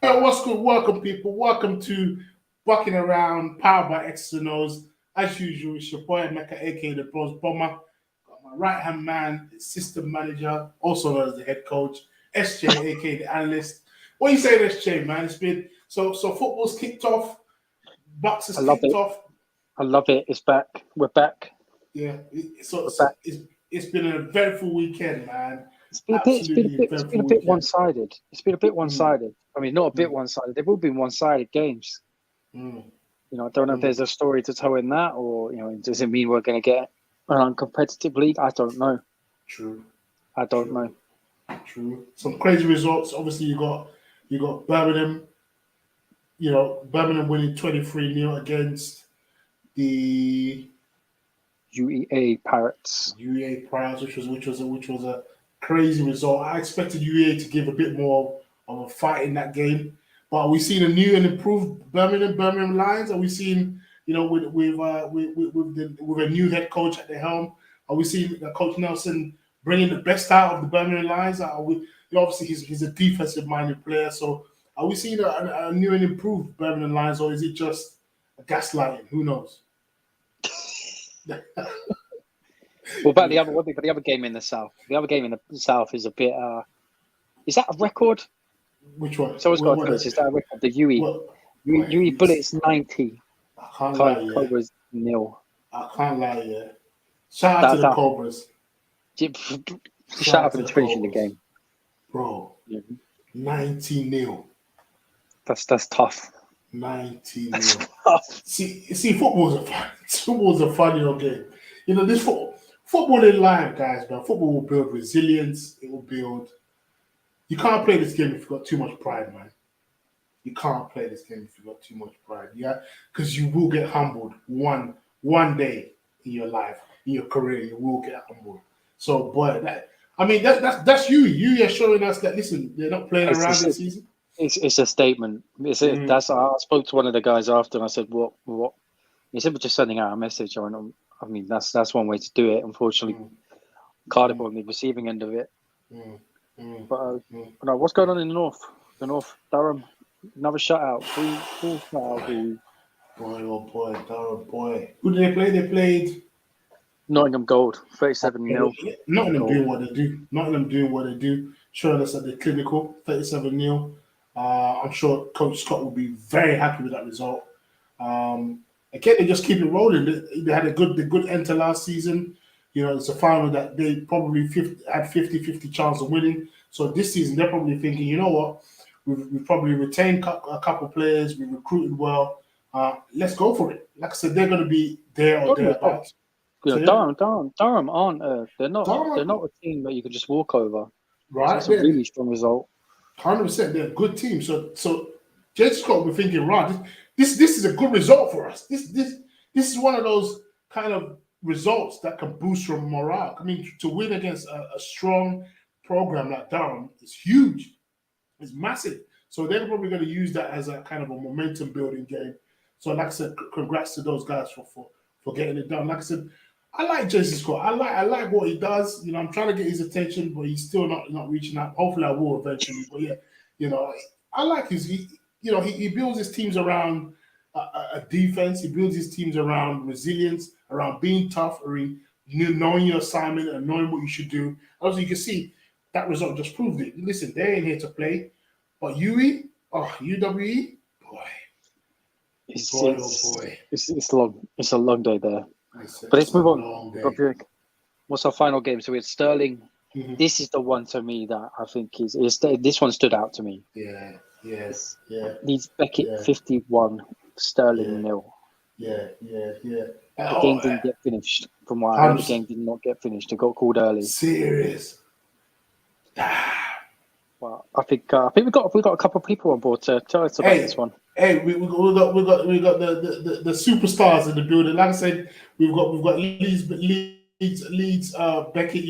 Yeah, what's good? Welcome, people. Welcome to Bucking Around, powered by Exs and Os. As usual, it's your boy Mecca, aka the Bros Bomber. Got my right hand man, system manager, also known as the head coach, SJ, aka the analyst. What are you saying, SJ, man? It's been so football's kicked off, Bucks has kicked off. I love it. It's back. We're back. Yeah, it's been an eventful weekend, man. It's been a bit one-sided. It's been a bit one-sided. I mean, not a bit one-sided. They've all been one-sided games. You know, I don't know if there's a story to tell in that, or does it mean we're going to get an uncompetitive league? I don't know. True. I don't know. True. Some crazy results. Obviously, you got Birmingham. Birmingham winning 23-0 against the UEA Pirates. UEA Pirates, which was a crazy result. I expected UEA to give a bit more of a fight in that game, but are we seeing a new and improved Birmingham Lions? Are we seeing, with a new head coach at the helm? Are we seeing Coach Nelson bringing the best out of the Birmingham Lions? Are we? Obviously, he's a defensive-minded player, so are we seeing a new and improved Birmingham Lions, or is it just a gaslighting? Who knows? Well, about the other game in the south. The other game in the south is a bit. Is that a record? Which one? So is that a record? The UE Bullets 90. I can't lie. Cobras 0. I can't lie. Yeah. Shout out to the Cobras. Shout out for the finishing the game, bro. 90-0. That's tough. 90-0. See, football's a fun game. This football in life, guys, man. Football will build resilience. It will build. You can't play this game if you've got too much pride, man. You can't play this game if you've got too much pride, yeah? Because you will get humbled one day in your life, in your career. You will get humbled. So, boy, that's you. You are showing us that. Listen, they're not playing around this season. It's a statement. I spoke to one of the guys after, and I said, "What?" He said, "We're just sending out a message." I mean, that's one way to do it. Unfortunately, Cardiff on the receiving end of it. But what's going on in the north? The north, Durham, another shutout. Full shutout. Boy, Durham, boy. Who did they play? They played Nottingham Gold, 37-0. Nottingham doing what they do. Showing us that they're clinical, 37-0. I'm sure Coach Scott will be very happy with that result. Again, they just keep it rolling. They had a good end to last season. It's a final that they probably had 50-50 chance of winning. So this season, they're probably thinking, you know what? We've probably retained a couple players. We've recruited well. Let's go for it. Like I said, they're going to be there or thereabouts. Durham aren't. They're not a team that you can just walk over. Right. So that's a really strong result. 100%. They're a good team. So Jay Scott will be thinking, right, this is a good result for us. This is one of those kind of results that can boost your morale. I mean, to win against a strong program like Durham is huge. It's massive. So they're probably going to use that as a kind of a momentum building game. So like I said, congrats to those guys for getting it done. Like I said, I like Jason Scott. I like what he does. I'm trying to get his attention, but he's still not reaching out. Hopefully I will eventually. But yeah, I like he builds his teams around a defense. He builds his teams around resilience, around being tough, knowing your assignment and knowing what you should do. As you can see, that result just proved it. Listen, they ain't here to play. But UWE, boy. It's long. It's a long day there. But let's move on. What's our final game? So we had Sterling. Mm-hmm. This is the one to me that I think is this one stood out to me. Yeah. Yes. Yeah. Leeds Beckett 51, Sterling 0. Yeah. The game didn't get finished. From what I heard, the game did not get finished. It got called early. Serious. Well, I think we got a couple of people on board to tell us about this one. Hey, we got the superstars in the building. Like I said, we've got Leeds Beckett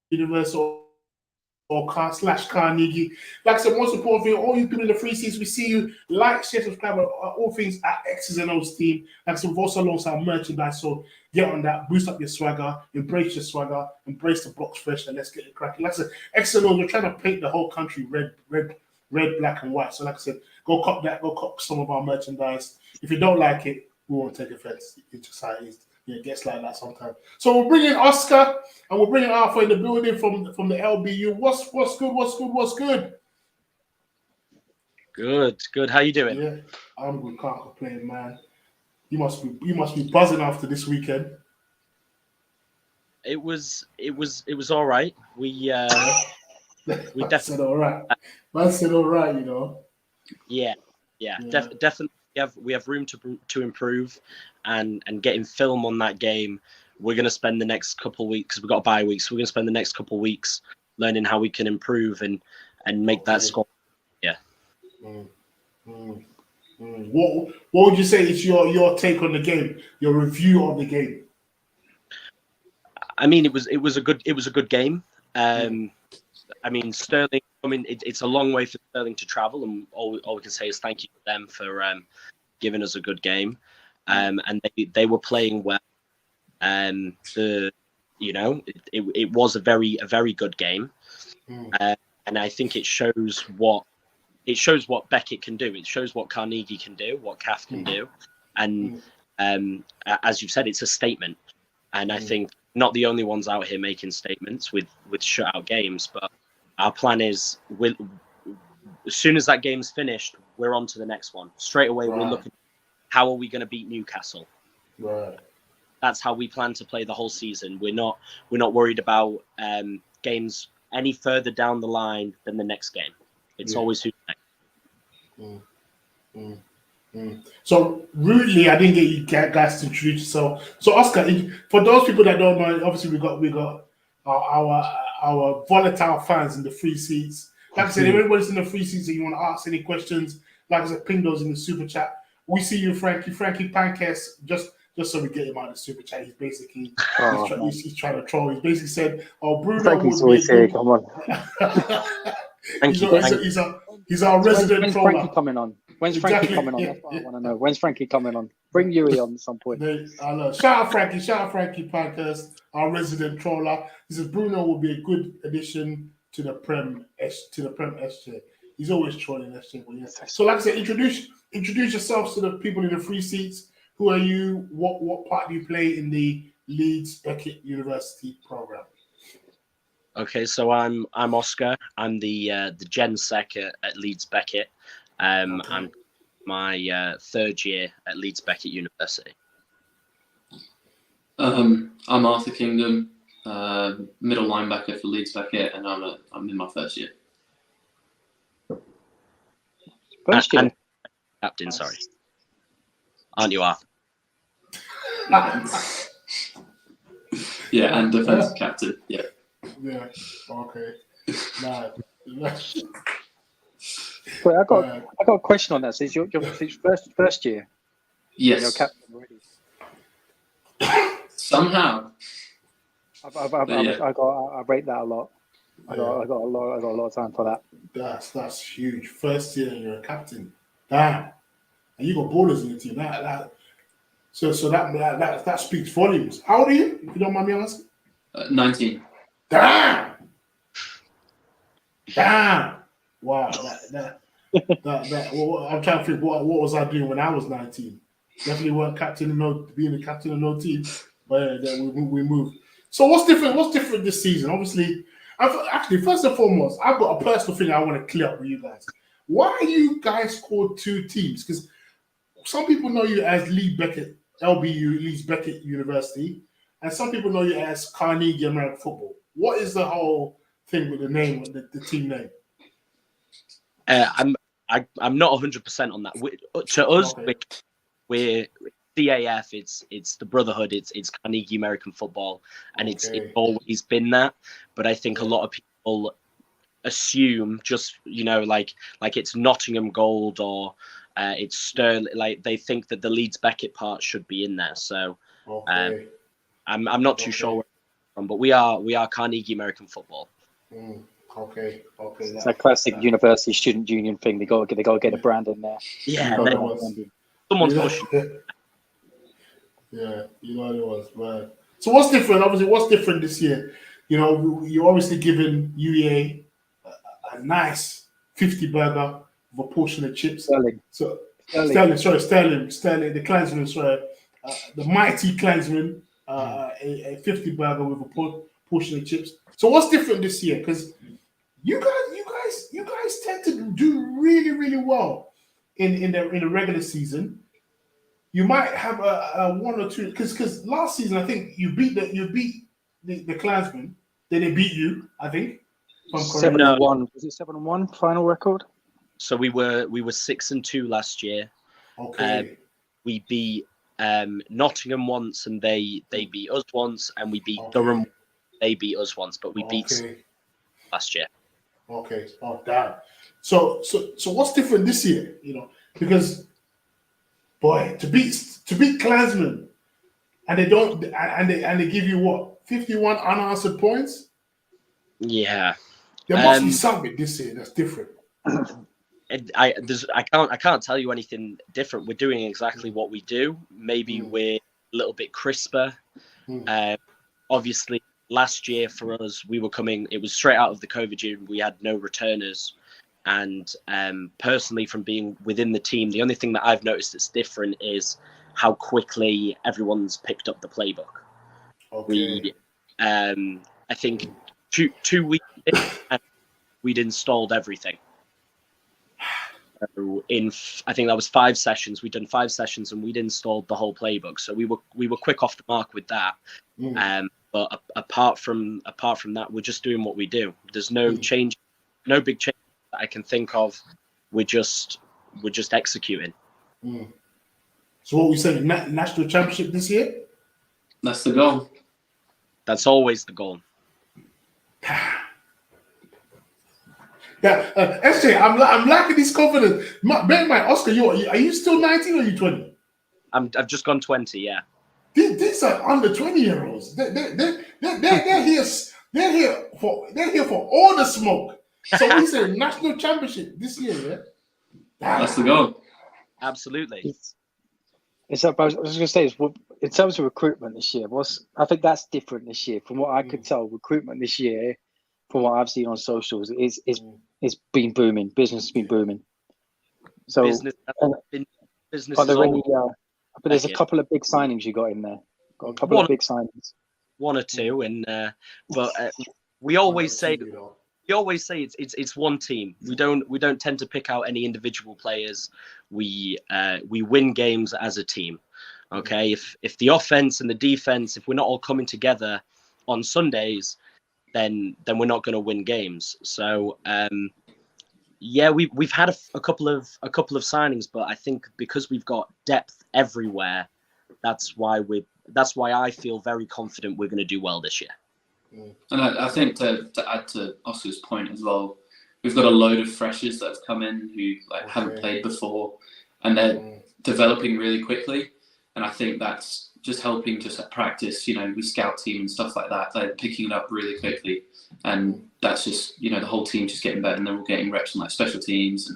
University or /Carnegie. Like I said, most important thing, all you people in the free seats, we see you. Like, share, subscribe, all things at X's and Os team. Like I said, we've also launched our merchandise, so get on that, boost up your swagger, embrace your swagger, embrace the box fresh, and let's get it cracking. Like I said, X's and Os, we're trying to paint the whole country red red, black, and white. So, like I said, go cop that. Go cop some of our merchandise. If you don't like it, we won't take offense. It's just how it is. Yeah, it gets like that sometimes. So we're bringing Oscar and we're bringing Arthur in the building from the LBU. What's good? What's good? Good. How you doing? Yeah, I'm good. Can't complain, man. You must be buzzing after this weekend. It was all right. We definitely said all right. Man said all right. You know. Yeah. Definitely. We have room to improve, and getting film on that game. We're going to spend the next couple of weeks, because we've got a bye week, so we're going to spend the next couple of weeks learning how we can improve and make that score. Yeah. What would you say is your take on the game, your review of the game? I mean, it was a good game. I mean, Sterling. I mean, it's a long way for Sterling to travel, and all we can say is thank you to them for giving us a good game. And they were playing well. It was a very good game, and I think it shows what Beckett can do. It shows what Carnegie can do, what CAF can do, and as you've said, it's a statement. And I think not the only ones out here making statements with shutout games, but our plan is, as soon as that game's finished, we're on to the next one. Straight away, We're looking, how are we going to beat Newcastle? Right. That's how we plan to play the whole season. We're not worried about games any further down the line than the next game. It's always who's next. So rudely, I didn't get you guys to introduce yourself. So Oscar, for those people that don't know, obviously we got our volatile fans in the free seats. Like I said, if everybody's in the free seats and you want to ask any questions, like I said, ping those in the super chat. We see you, Frankie Pancas, just so we get him out of the super chat. He's basically he's trying to troll. He's basically said, "Oh, Bruno Frankie's always here. Come on." He's our resident when's troller. Frankie coming on? When's Frankie coming on? That's what I want to know. When's Frankie coming on? Bring Yuri on at some point. I know. Shout out Frankie Pancas, our resident troller. He says Bruno will be a good addition to the Prem SJ. He's always trolling SJ. But yeah. So like I said, introduce yourselves to the people in the free seats. Who are you? What part do you play in the Leeds Beckett University program? Okay, so I'm Oscar. I'm the Gen Sec at Leeds Beckett. I'm my third year at Leeds Beckett University. I'm Arthur Kingdom, middle linebacker for Leeds Beckett, and I'm in my first year. First year? And captain, sorry. Aren't you, Arthur? Yeah, and defensive captain. Yeah. Yeah. Okay. Nah. Wait, I got a question on that. So it's your first year. Yes. You're captain already. Somehow. I rate that a lot. I got a lot of time for that. That's huge. First year and you're a captain. Damn. And you got ballers in your team. So that speaks volumes. How old are you? If you don't mind me asking. 19. Damn. Wow. Well, I'm trying to think what was I doing when I was 19. Definitely weren't being the captain of no team. But yeah, we moved. So what's different? What's different this season? Obviously, first and foremost, I've got a personal thing I want to clear up with you guys. Why are you guys called two teams? Because some people know you as Leeds Beckett, LBU, Leeds Beckett University, and some people know you as Carnegie American Football. What is the whole thing with the name, the team name? I'm not 100% on that. To us, we're CAF. It's the Brotherhood. It's Carnegie American Football, and it's always been that. But I think a lot of people assume just like it's Nottingham Gold or it's Sterling. Like they think that the Leeds Beckett part should be in there. So I'm not too sure where it's from, but we are Carnegie American Football. Okay. It's that classic university student union thing. They got to get a brand in there. Yeah, someone's pushing. Yeah, you know it was, man. So what's different? Obviously, what's different this year? You're obviously giving UEA a nice 50 burger with a portion of chips. Sterling. Sterling, the Klansman, the mighty Klansman, a 50 burger with a portion of chips. So what's different this year? Because you guys tend to do really, really well in the regular season. You might have a one or two because last season I think you beat the Klansmen. Then they beat you, I think. 7-1. Was it 7-1 final record? So we were 6-2 last year. Okay. We beat Nottingham once, and they beat us once, and we beat Durham. They beat us once, but we beat last year. Okay. Oh, damn. So what's different this year? Because boy, to beat Klansmen, and they don't, and they give you what 51 unanswered points. Yeah, there must be something this year that's different. I can't tell you anything different. We're doing exactly what we do. Maybe we're a little bit crisper. Obviously, last year for us, we were coming. It was straight out of the COVID year. We had no returners, and personally, from being within the team, the only thing that I've noticed that's different is how quickly everyone's picked up the playbook. Okay. I think two weeks in, we'd installed everything. So I think that was 5 sessions. We'd done 5 sessions and we'd installed the whole playbook. So we were quick off the mark with that. But apart from that, we're just doing what we do. There's no change, no big change that I can think of. We're just executing. So what we saying, national championship this year? That's the goal. That's always the goal. Yeah, SJ, I'm lacking this confidence. Bear in mind, Oscar, are you still 19 or are you 20? I've just gone 20. Yeah. These are under 20-year-olds. They're here for all the smoke. So we say national championship this year, yeah. That's the goal. Absolutely. I was going to say, in terms of recruitment this year, I think that's different this year. From what I could tell, recruitment this year, from what I've seen on socials, is been booming. Business has been booming. So, business are there any? But there's a couple of big signings you got in there. Got a couple of big signings. 1 or 2, and but we always say it's one team. We don't tend to pick out any individual players. We win games as a team. Okay, if the offense and the defense, if we're not all coming together on Sundays, then we're not going to win games. So we've had a couple of signings, but I think because we've got depth everywhere, that's why I feel very confident we're going to do well this year. And I think to add to Oscar's point as well, we've got a load of freshers that have come in who haven't played before, and they're developing really quickly. And I think that's just helping just at practice, with scout team and stuff like that. They're picking it up really quickly, and that's just the whole team just getting better, and they're all getting reps on special teams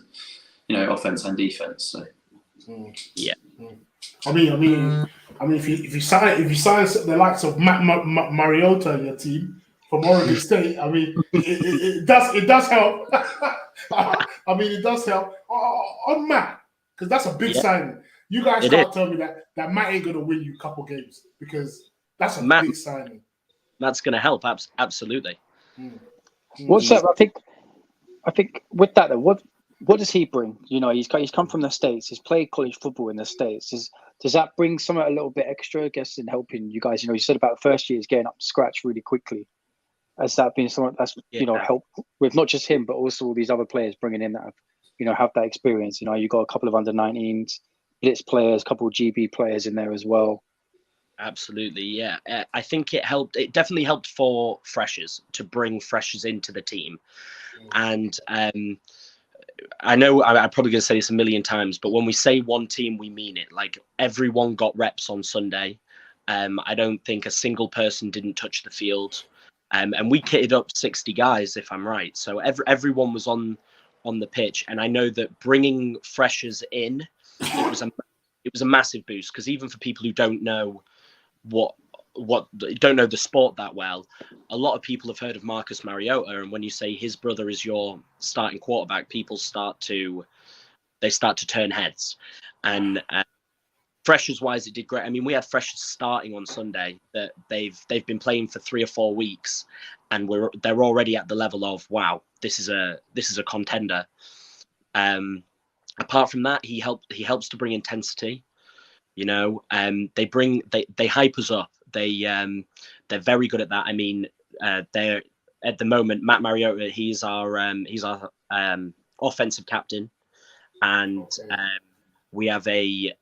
and offense and defense. So yeah. I mean, if you sign the likes of Matt Mariota in your team from Oregon State, I mean, it does help. I mean, it does help on Matt, because that's a big signing. You guys can't tell me that Matt ain't gonna win you a couple games, because that's a big signing. Matt's gonna help, absolutely. What's up? I think with that though, what does he bring? He's come from the States. He's played college football in the States. Does that bring something a little bit extra, I guess, in helping you guys? You said about the first year is getting up to scratch really quickly. Has that been something that's helped with not just him, but also all these other players bringing in that have that experience? You got a couple of under-19s, Blitz players, a couple of GB players in there as well. Absolutely, yeah. I think it helped. It definitely helped for freshers to bring freshers into the team, and I know I'm probably going to say this a million times, but when we say one team, we mean it. Like, everyone got reps on Sunday. I don't think a single person didn't touch the field, and we kitted up 60 guys, if I'm right. So everyone was on the pitch, and I know that bringing freshers in, it was a massive boost, because even for people who don't know what don't know the sport that well, a lot of people have heard of Marcus Mariota, and when you say his brother is your starting quarterback, people start to turn heads. And freshers wise, it did great. I mean, we had freshers starting on Sunday that they've been playing for 3 or 4 weeks, and they're already at the level of, wow, this is a contender. Apart from that, he helps to bring intensity. You know, they hype us up. They're very good at that. I mean, they're at the moment, Matt Mariota, he's our offensive captain, and we have a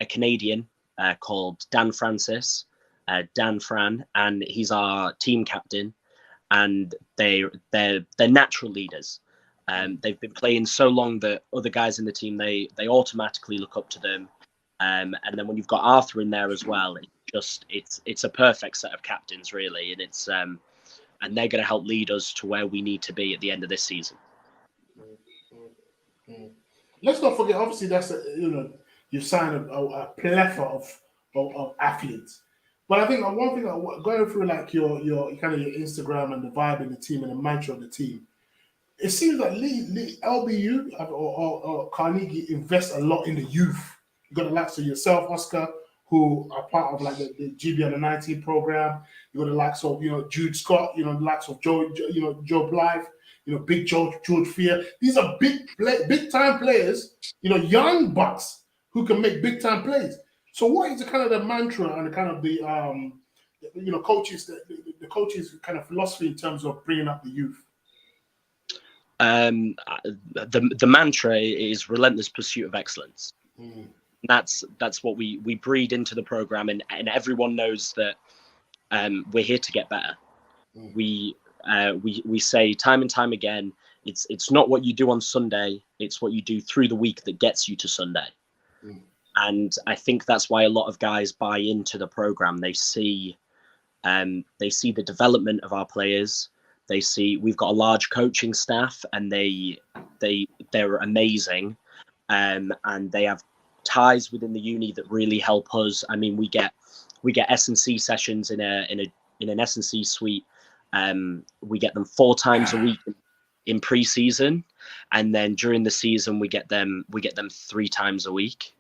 Canadian called Dan Francis, Dan Fran, and he's our team captain. And they're natural leaders. They've been playing so long that other guys in the team they automatically look up to them. And then when you've got Arthur in there as well, it's a perfect set of captains, really, and it's and they're going to help lead us to where we need to be at the end of this season. Let's not forget, obviously, that's you signed a plethora of athletes. But I think one thing, going through like your kind of your Instagram and the vibe in the team and the mantra of the team, it seems like LBU or Carnegie invest a lot in the youth. You got the likes of yourself, Oscar, who are part of like the GB under 19 program. You got the likes of Jude Scott, the likes of Joe Blythe, Big George Fear. These are big time players, young bucks who can make big time plays. So what is the kind of the mantra and the kind of the coaches the coaches kind of philosophy in terms of bringing up the youth? The mantra is relentless pursuit of excellence. That's what we breed into the program, and everyone knows that we're here to get better. We say time and time again, it's not what you do on Sunday, it's what you do through the week that gets you to Sunday. And I think that's why a lot of guys buy into the program. They see the development of our players. They see we've got a large coaching staff, and they're amazing, and they have ties within the uni that really help us. I mean, we get S&C sessions in an S&C suite. We get them 4 times a week in pre-season, and then during the season we get them 3 times a week.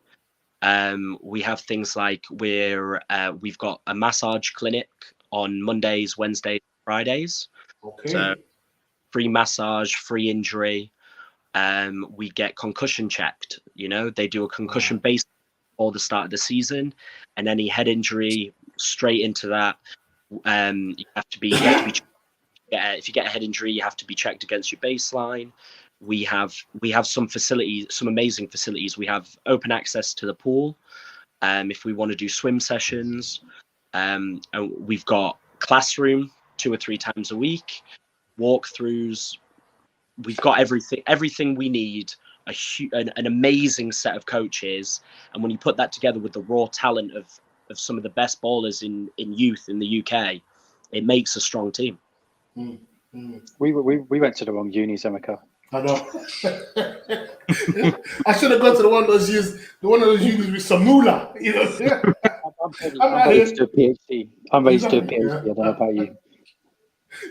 We have things like we've got a massage clinic on Mondays, Wednesdays, Fridays. Okay. So free massage, free injury. We get concussion checked. They do a concussion based before the start of the season, and any head injury straight into that. You have to be if you get a head injury, you have to be checked against your baseline. We have some facilities, some amazing facilities. We have open access to the pool. If we want to do swim sessions, and we've got classroom 2 or 3 times a week, walkthroughs. We've got everything we need. An amazing set of coaches, and when you put that together with the raw talent of some of the best ballers in youth in the UK, it makes a strong team. We went to the wrong uni, Zemika. I know. I should have gone to one of those unis with Samula. I'm ready to do a PhD. I don't know about you.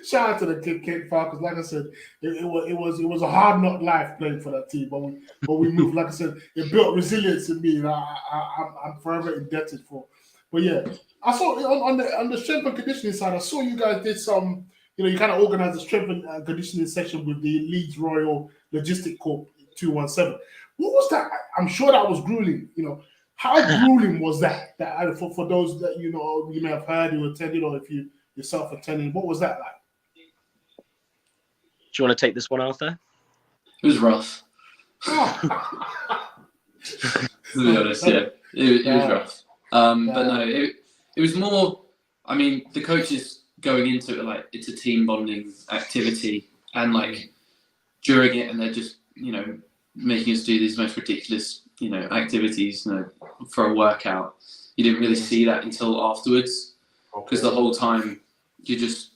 Shout out to the Kid Falcons. Like I said, it was a hard knock life playing for that team, but we moved. Like I said, it built resilience in me, and I'm forever indebted for. But yeah, I saw on the strength and conditioning side, I saw you guys did some. You kind of organized a strength and conditioning session with the Leeds Royal Logistic Corp 217. What was that? I'm sure that was grueling. How grueling was that? That for those that you may have heard who attended, or if you yourself attending, what was that like? Do you want to take this one, Arthur? It was rough. To be honest, yeah, it was rough. But no, it was more. I mean, the coaches going into it like it's a team bonding activity, and like during it, and they're just making us do these most ridiculous activities for a workout. You didn't really see that until afterwards, because the whole time you're just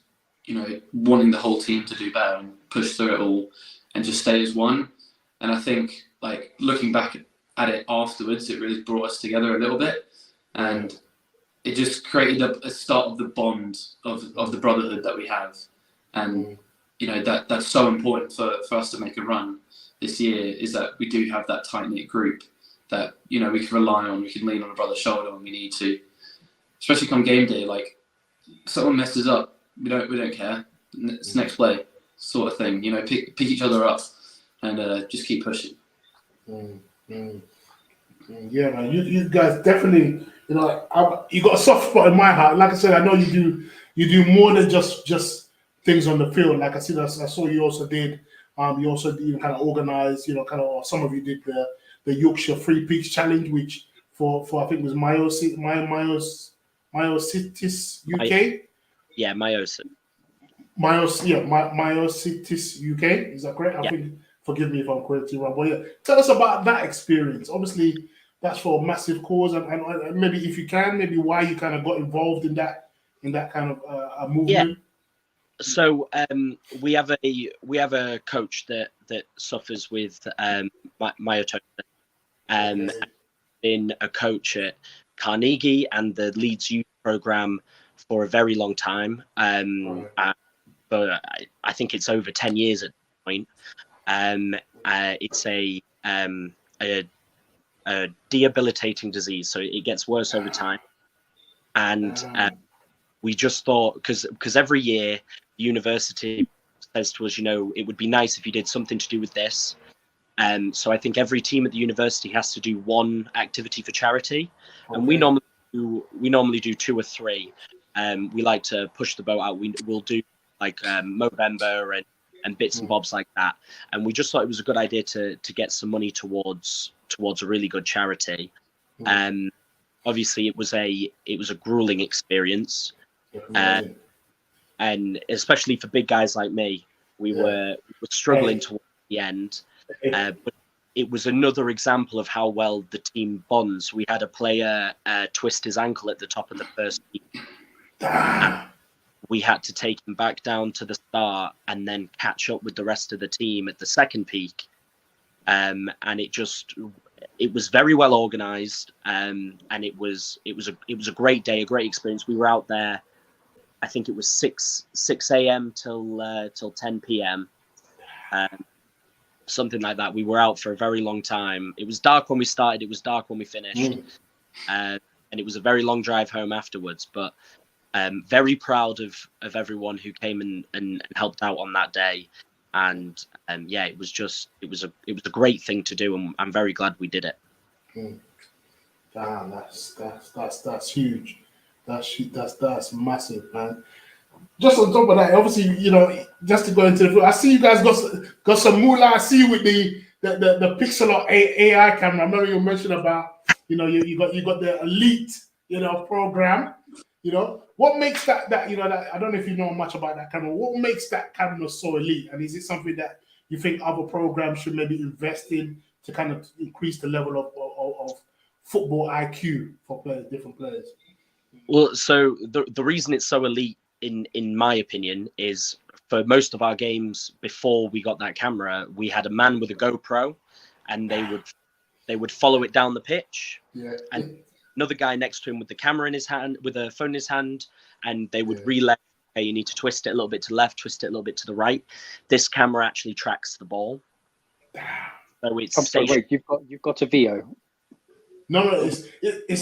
wanting the whole team to do better and push through it all and just stay as one. And I think like looking back at it afterwards, it really brought us together a little bit. And it just created a start of the bond of the brotherhood that we have, and that's so important for us to make a run this year, is that we do have that tight-knit group that we can rely on. We can lean on a brother's shoulder when we need to, especially come game day. Like, someone messes up, we don't care. It's next play sort of thing. Pick each other up and just keep pushing. Yeah, man. You guys definitely, you got a soft spot in my heart. Like I said, I know you do more than just things on the field. Like I saw you also did. You also even kind of organized, or some of you did the Yorkshire Free Peaks Challenge, which for I think it was Myositis UK. Yeah, Myosis. Myositis UK. Is that correct? I think. Forgive me if I'm correctly wrong, but yeah, tell us about that experience. Obviously, that's for a massive cause, and maybe if you can, maybe why you kind of got involved in that kind of movement. Yeah. So we have a coach that suffers with myotosis, been a coach at Carnegie and the Leeds Youth Program for a very long time. But I think it's over 10 years at this point. It's a debilitating disease, so it gets worse over time. And we just thought, because every year the university says to us, it would be nice if you did something to do with this. So I think every team at the university has to do one activity for charity, and we normally do 2 or 3. We like to push the boat out. We'll do like Movember and bits and bobs like that. And we just thought it was a good idea to get some money towards a really good charity. Obviously it was a grueling experience. And especially for big guys like me, we were struggling towards the end. But it was another example of how well the team bonds. We had a player twist his ankle at the top of the first week. We had to take him back down to the start and then catch up with the rest of the team at the second peak. And it was very well organized. And it was a great day, a great experience. We were out there, I think it was 6 a.m. till 10 p.m. Something like that. We were out for a very long time. It was dark when we started. It was dark when we finished. And it was a very long drive home afterwards. But very proud of everyone who came and helped out on that day. And it was a great thing to do, and I'm very glad we did it. Damn, that's huge. That's massive, man. Just on top of that, obviously, just to go into the, I see you guys got some moolah. I see you with the Pixel AI camera. I remember you mentioned about, you got the elite, program. What makes that that I don't know if you know much about that camera. What makes that camera so elite? And is it something that you think other programs should maybe invest in to kind of increase the level of football IQ for different players? Well, so the reason it's so elite, in my opinion, is for most of our games before we got that camera, we had a man with a GoPro, and they would follow it down the pitch. Yeah. And another guy next to him with the camera in his hand, with a phone in his hand, and they would relay, okay, you need to twist it a little bit to the left, twist it a little bit to the right. This camera actually tracks the ball. So it's wait, you've got a VO. No, it's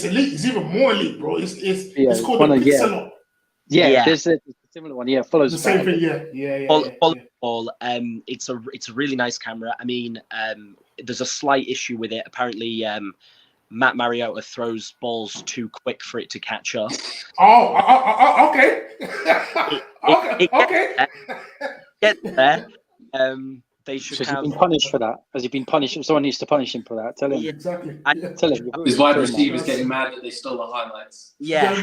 elite. It's even more elite, bro. It's called the Pixel. Yeah, there's a similar one. Yeah, follows the same thing. Yeah. It's a really nice camera. I mean, there's a slight issue with it. Apparently, Matt Mariota throws balls too quick for it to catch up. Oh, okay. Okay. Get there. They should have. Has he been punished for that? Has he been punished? Someone needs to punish him for that. Tell him. Yeah, exactly. Tell him. His wide receivers getting mad that they stole the highlights. Yeah.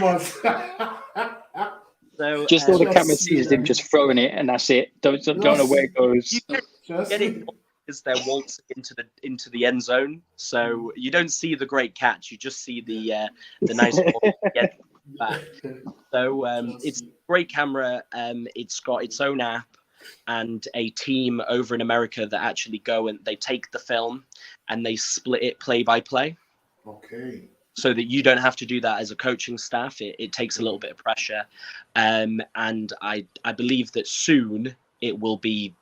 So just all the camera sees is him just throwing it, and that's it. Don't know where it goes. Get it because they're waltzing into the end zone, so you don't see the great catch. You just see the nice ball get back. So it's a great camera. It's got its own app and a team over in America that actually go and they take the film and they split it play by play. Okay. so that you don't have to do that as a coaching staff. It takes a little bit of pressure. And I believe that soon it will be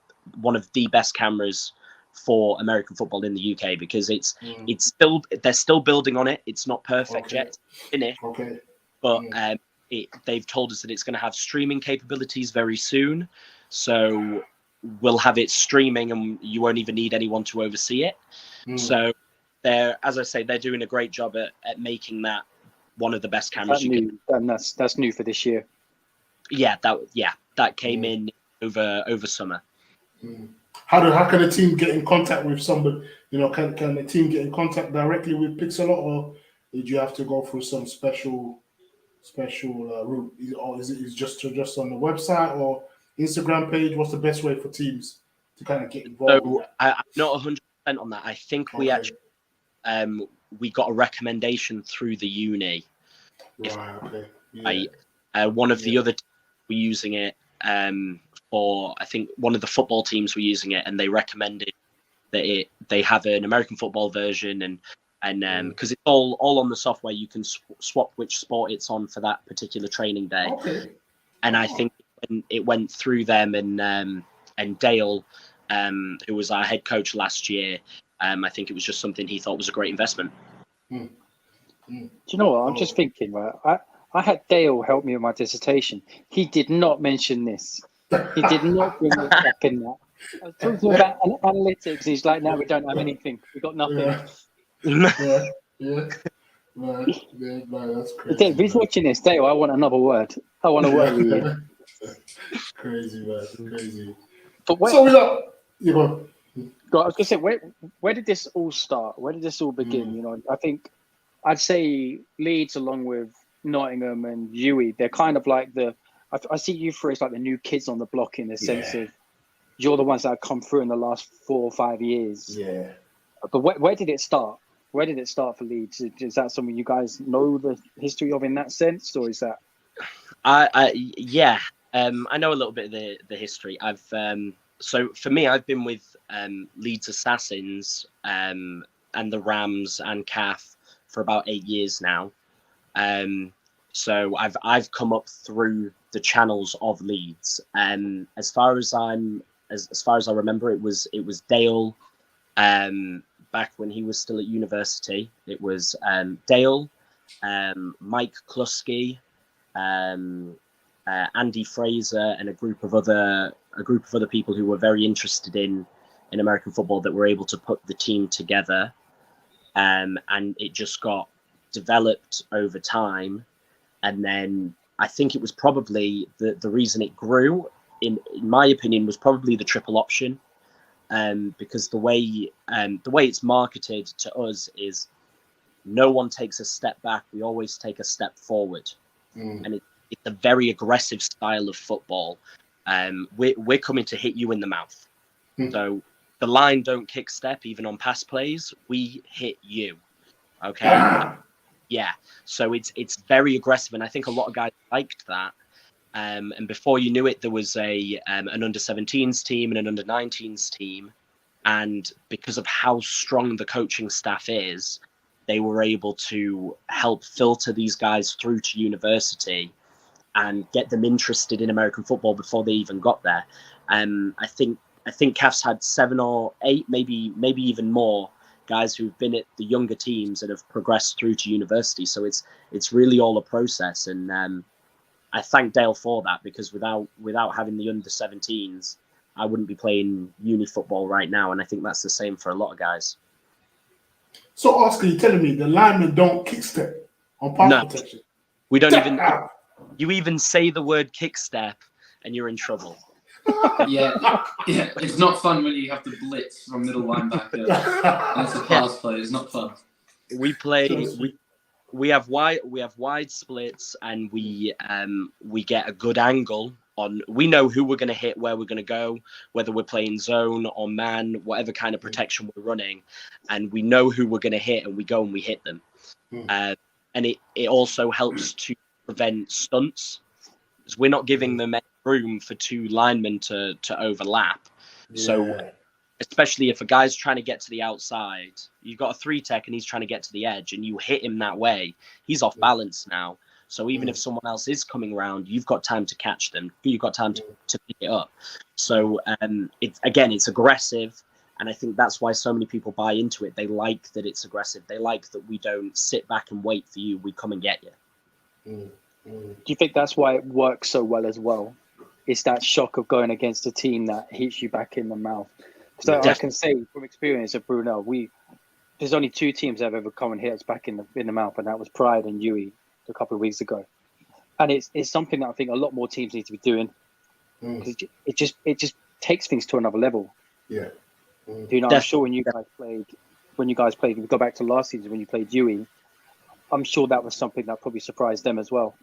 one of the best cameras for American football in the UK, because they're still building on it. It's not perfect yet, finished. But they've told us that it's going to have streaming capabilities very soon. So we'll have it streaming, and you won't even need anyone to oversee it. So as I say, they're doing a great job at making that one of the best cameras you can. And that's new for this year. That came in over summer. How can a team get in contact with somebody? Can the team get in contact directly with Pixelot, or did you have to go through some special route, or is it just on the website or Instagram page? What's the best way for teams to kind of get involved? So I'm not 100% on that. I think we actually we got a recommendation through the uni. One of the other teams were using it, or I think one of the football teams were using it, and they recommended that they have an American football version, and because it's all on the software, you can swap which sport it's on for that particular training day. And I think it went through them, and Dale, who was our head coach last year, I think it was just something he thought was a great investment. Do you know what? I'm just thinking, right? I had Dale help me with my dissertation. He did not mention this. He did not bring it up in that. I was talking about analytics. He's like, no, we don't have anything. We've got nothing. Yeah, that's crazy. If he's watching this, Dale, I want another word. I want a word with you. Crazy, man. Crazy. But so we got, I was going to say, where did this all start? Where did this all begin? I think I'd say Leeds, along with Nottingham and UE, they're kind of like I see you three as like the new kids on the block, in the sense of you're the ones that have come through in the last 4 or 5 years. Yeah. But where did it start? Where did it start for Leeds? Is that something you guys know the history of in that sense, or is that? I know a little bit of the history. So for me, I've been with Leeds Assassins and the Rams and CAF for about 8 years now. So I've come up through the channels of Leeds, and as far as I remember, it was Dale. Back when he was still at university, it was Dale, Mike Kluski, Andy Fraser, and a group of other people who were very interested in American football that were able to put the team together, and it just got developed over time. And then I think it was probably the reason it grew, in my opinion, was probably the triple option. Because the way it's marketed to us is no one takes a step back, we always take a step forward. And it's a very aggressive style of football. We're coming to hit you in the mouth. So the line don't kick step even on pass plays, we hit you. Okay. Yeah. So it's very aggressive, and I think a lot of guys liked that. And before you knew it, there was an under-17s team and an under-19s team. And because of how strong the coaching staff is, they were able to help filter these guys through to university and get them interested in American football before they even got there. I think CAF's had 7 or 8, maybe even more guys who've been at the younger teams that have progressed through to university. So it's really all a process. And I thank Dale for that, because without having the under-17s, I wouldn't be playing uni football right now. And I think that's the same for a lot of guys. So, Oscar, you're telling me the linemen don't kick step on pass protection? We don't even. You even say the word kick step, and you're in trouble. Yeah. It's not fun when you have to blitz from middle linebacker. That's a pass play. It's not fun. We play. We have wide splits, and we get a good angle on. We know who we're going to hit, where we're going to go, whether we're playing zone or man, whatever kind of protection we're running, and we know who we're going to hit, and we go and we hit them. And it also helps to prevent stunts, because we're not giving them any room for 2 linemen to overlap. So especially if a guy's trying to get to the outside, you've got a 3-tech and he's trying to get to the edge and you hit him that way, he's off balance now. So even if someone else is coming around, you've got time to catch them. You've got time to pick it up. So it's aggressive. And I think that's why so many people buy into it. They like that it's aggressive. They like that we don't sit back and wait for you. We come and get you. Do you think that's why it works so well as well? It's that shock of going against a team that hits you back in the mouth. So I can say from experience at Brunel, there's only 2 teams that have ever come and hit us back in the mouth, and that was Pride and UE a couple of weeks ago. And it's something that I think a lot more teams need to be doing. Because it just takes things to another level. Yeah. You know, I'm sure when you guys played, if we go back to last season when you played UE, I'm sure that was something that probably surprised them as well.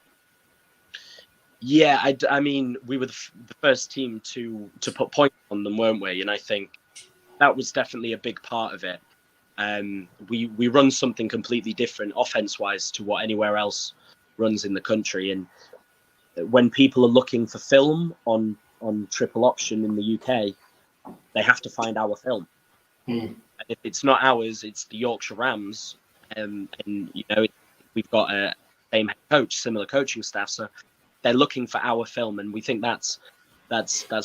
Yeah, I mean, we were the first team to put points on them, weren't we? And I think that was definitely a big part of it. We run something completely different offense-wise to what anywhere else runs in the country. And when people are looking for film on triple option in the UK, they have to find our film. And if it's not ours, it's the Yorkshire Rams. And you know, we've got a same head coach, similar coaching staff, so they're looking for our film, and we think that's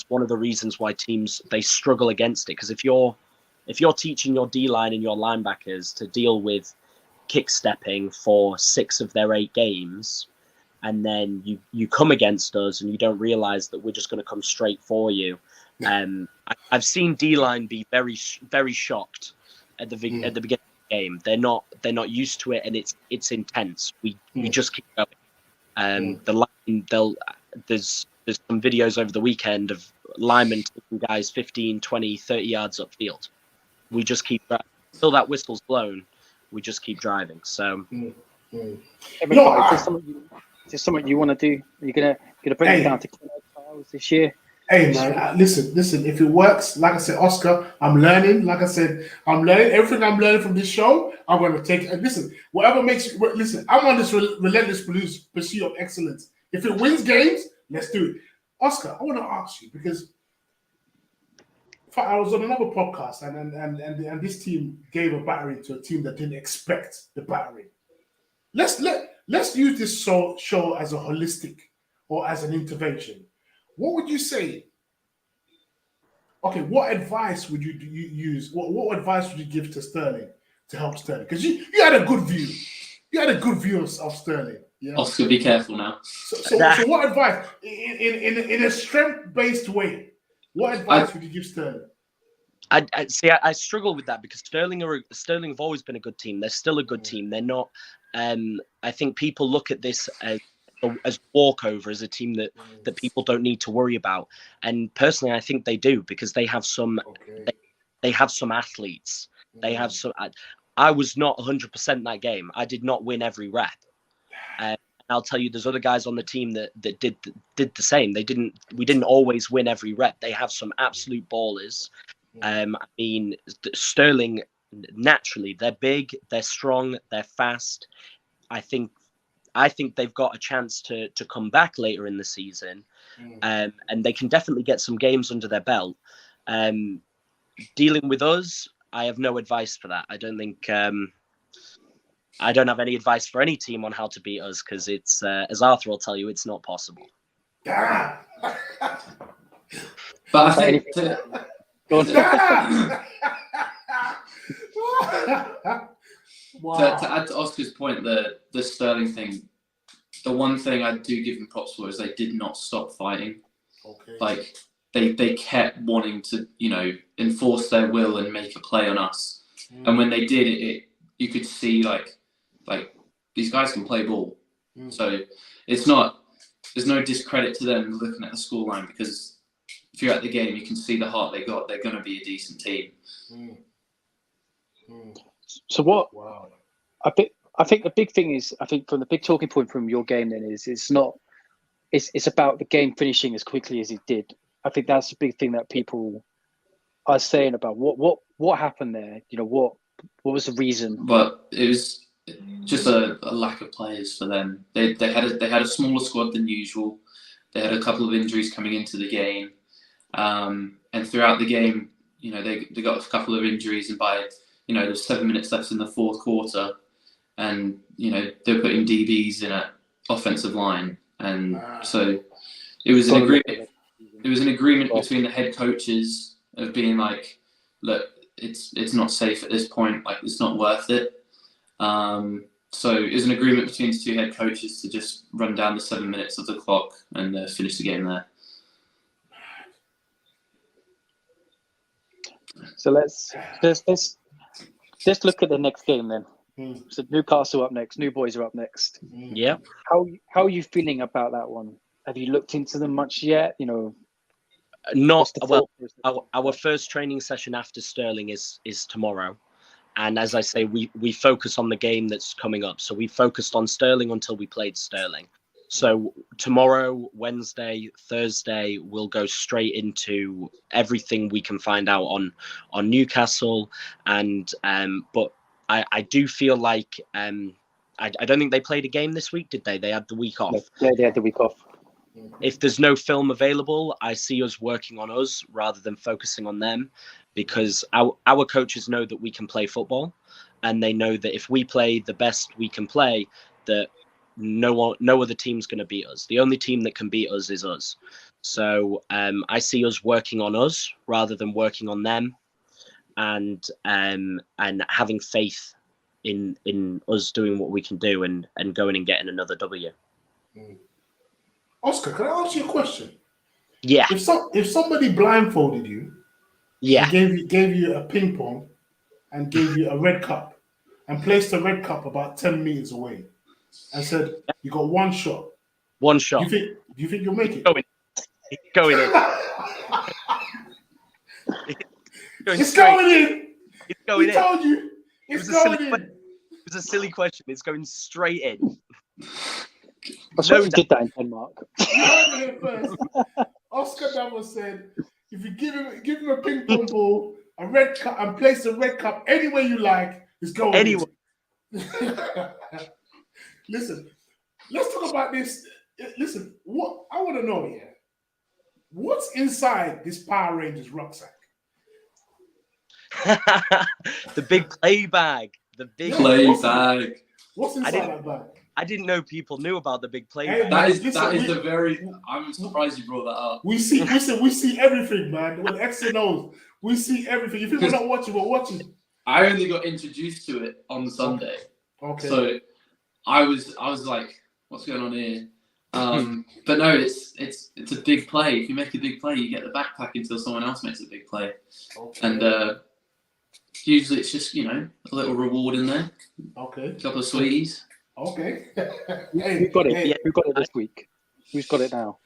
one of the reasons why teams, they struggle against it. Because if you're teaching your D-line and your linebackers to deal with kick stepping for 6 of their 8 games, and then you come against us and you don't realize that we're just going to come straight for you. I've seen D-line be very, very shocked at the beginning of the game. They're not used to it, and it's intense. We just keep going. The line, there's some videos over the weekend of linemen taking guys 15, 20, 30 yards upfield. We just keep driving. Until that whistle's blown, we just keep driving. So, is this something you want to do? Are you gonna bring it down to trials this year? Hey man, listen. If it works, like I said, Oscar, I'm learning. Like I said, I'm learning everything I'm learning from this show. I'm going to take it. And listen, whatever makes you listen. I'm on this relentless pursuit of excellence. If it wins games, let's do it. Oscar, I want to ask you because I was on another podcast and this team gave a battering to a team that didn't expect the battering. Let's use this show as a holistic or as an intervention. What would you say? Okay, what advice would you use? What advice would you give to Sterling to help Sterling? Because you had a good view. You had a good view of Sterling. Yeah. Oscar, be careful now. So what advice in a strength-based way? What advice would you give Sterling? I struggle with that because Sterling have always been a good team. They're still a good team. They're not. I think people look at this as walkover, as a team that people don't need to worry about. And personally, I think they do because they have some they have some athletes. They have some. I was not 100% that game. I did not win every rep. And I'll tell you, there's other guys on the team that did the same. We didn't always win every rep. They have some absolute ballers. I mean, Sterling, naturally, they're big, they're strong, they're fast. I think they've got a chance to come back later in the season, and they can definitely get some games under their belt. Dealing with us, I have no advice for that. I don't think I don't have any advice for any team on how to beat us because it's as Arthur will tell you, it's not possible. But I think wow. to add to Oscar's point, the Sterling thing, the one thing I do give them props for is they did not stop fighting. Okay. Like they kept wanting to, enforce their will and make a play on us. And when they did it, you could see like these guys can play ball. So there's no discredit to them looking at the scoreline because if you're at the game, you can see the heart they got. They're going to be a decent team. So what? Wow. I think the big thing is, I think from the big talking point from your game then is it's about the game finishing as quickly as it did. I think that's the big thing that people are saying about what happened there. What was the reason? But it was just a lack of players for them. They had a smaller squad than usual. They had a couple of injuries coming into the game, and throughout the game, they got a couple of injuries, and by there's 7 minutes left in the fourth quarter, and they're putting DBs in at offensive line, and so it was an agreement. It was an agreement between the head coaches of being like, look, it's not safe at this point. Like, it's not worth it. So it was an agreement between the two head coaches to just run down the 7 minutes of the clock and finish the game there. So let's look at the next game then. So Newcastle up next. New Boys are up next. Yeah. How are you feeling about that one? Have you looked into them much yet? Not well. Our first training session after Sterling is tomorrow, and as I say, we focus on the game that's coming up. So we focused on Sterling until we played Sterling. So tomorrow, Wednesday, Thursday, we'll go straight into everything we can find out on Newcastle, and but I do feel like I don't think they played a game this week, did they? They had the week off. Yeah, they had the week off. If there's no film available, I see us working on us rather than focusing on them, because our coaches know that we can play football, and they know that if we play the best we can play, that no other team's going to beat us. The only team that can beat us is us. So I see us working on us rather than working on them, and having faith in us doing what we can do and going and getting another W. Oscar, can I ask you a question? Yeah. If somebody blindfolded you, yeah, and gave you a ping pong and gave you a red cup and placed the red cup about 10 meters away and said you got one shot. One shot. Do you think you'll make it? Going in. It's going in. It's going in. He told you. It's going in. It was a silly question. It's going straight in. I swear you did that in Denmark. You heard it first. Oscar Davo said, if you give him a ping pong ball, a red cup, and place the red cup anywhere you like, it's going anywhere. Listen, let's talk about this. Listen, what I want to know here, what's inside this Power Rangers rucksack? The big play bag. The big play bag. What's inside that bag? I didn't know people knew about the big play Hey, bag. That is the very. I'm surprised you brought that up. We see everything, man. With Exs and Os, we see everything. If people are not watching, we're watching. I only got introduced to it on Sunday. Okay. So I was like, what's going on here? But no, it's a big play. If you make a big play, you get the backpack until someone else makes a big play. Okay. And usually it's just a little reward in there. Okay. A couple of sweeties. Okay. Who got it? Yeah, who got it this week? Who's got it now?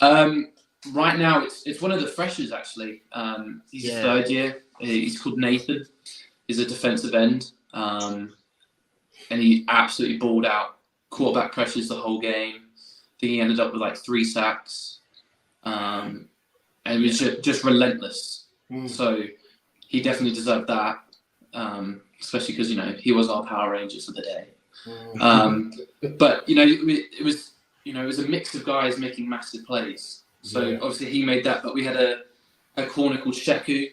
Right now, it's one of the freshers actually. He's his third year. He's called Nathan. He's a defensive end, and he absolutely balled out. Quarterback pressures the whole game. I think he ended up with like 3 sacks, and it was just relentless. So he definitely deserved that, especially because he was our Power Rangers for the day. But it was a mix of guys making massive plays. So obviously he made that, but we had a corner called Sheku,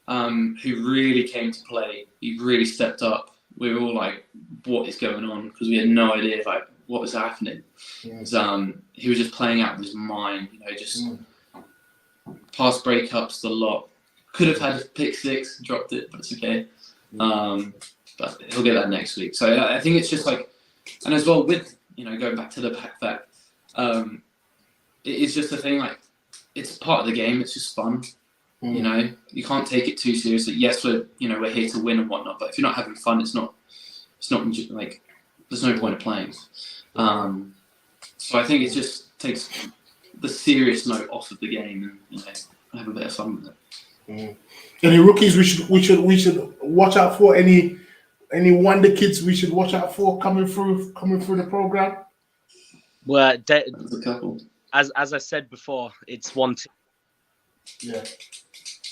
who really came to play. He really stepped up. We were all like, "What is going on?" Because we had no idea like what was happening. He was just playing out of his mind. Just pass breakups a lot. Could have had a pick 6, dropped it, but it's okay. But he'll get that next week. So I think it's just like, and as well with going back to the fact, it's just a thing like it's part of the game. It's just fun. You can't take it too seriously. Yes, we're here to win and whatnot, but if you're not having fun, it's not like there's no point of playing. So I think it just takes the serious note off of the game and have a bit of fun with it. Any rookies we should watch out for? Any wonder kids we should watch out for coming through the program? Well, There's a couple. As I said before, it's one team. Yeah.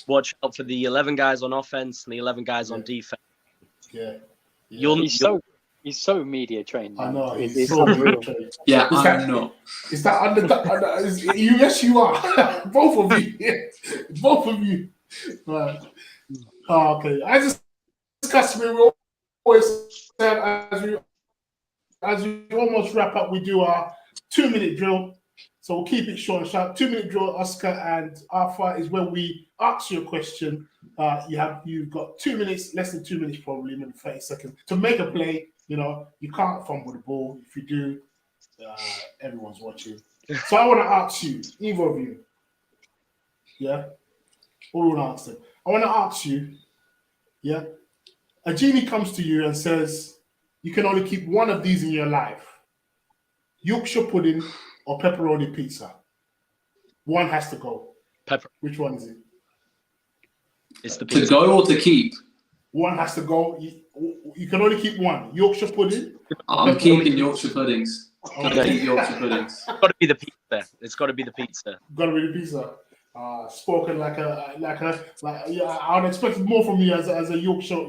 Watch out for the 11 guys on offense and the 11 guys on defense. Yeah. He's so media trained. Man. I know. It's so unreal. Yeah, I'm not. Is that under? Yes, you are. Both of you. Both of you. Right. Oh, okay. As is customary, we always have, as we almost wrap up, we do our 2-minute drill. So we'll keep it short and sharp. 2-minute drill, Oscar and Arthur, is when we ask you a question. You've got 2 minutes, less than 2 minutes, probably maybe 30 seconds to make a play. You know, you can't fumble the ball. If you do, everyone's watching. So I want to ask you, either of you, yeah, what do we want to ask them? I want to ask you, yeah, a genie comes to you and says, you can only keep one of these in your life: Yorkshire pudding or pepperoni pizza. One has to go. Which one is it? It's the pizza. To go or to keep? One has to go. You can only keep one: Yorkshire pudding. I'm keeping Yorkshire puddings. Okay. Yorkshire puddings. It's got to be the pizza. It's got to be the pizza. Got to be the pizza. Spoken like I would expect more from you as a Yorkshire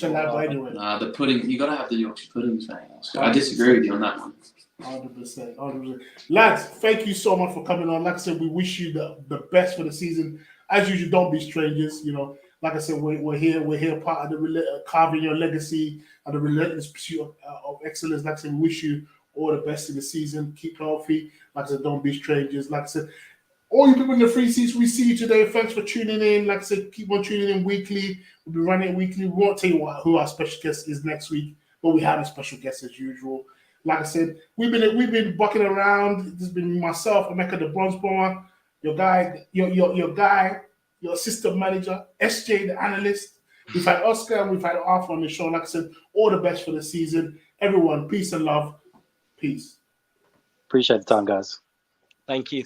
lad. By the way, the pudding. You got to have the Yorkshire puddings, man. I disagree with you on that one. 100%. Lads, thank you so much for coming on. Like I said, we wish you the best for the season. As usual, don't be strangers. You know, like I said, we're here part of the carving your legacy and the relentless pursuit of excellence. Like I said, we wish you all the best in the season. Keep healthy. Like I said, don't be strangers. Like I said, all you people in the free seats, we see you today. Thanks for tuning in. Like I said, keep on tuning in weekly. We'll be running it weekly. We won't tell you who our special guest is next week, but we have a special guest as usual. Like I said, we've been bucking around. This has been myself, Emeka the Bronze Bomber, your guy, your assistant manager, SJ the analyst. We've had Oscar and we've had Arthur on the show. Like I said, all the best for the season. Everyone, peace and love. Peace. Appreciate the time, guys. Thank you.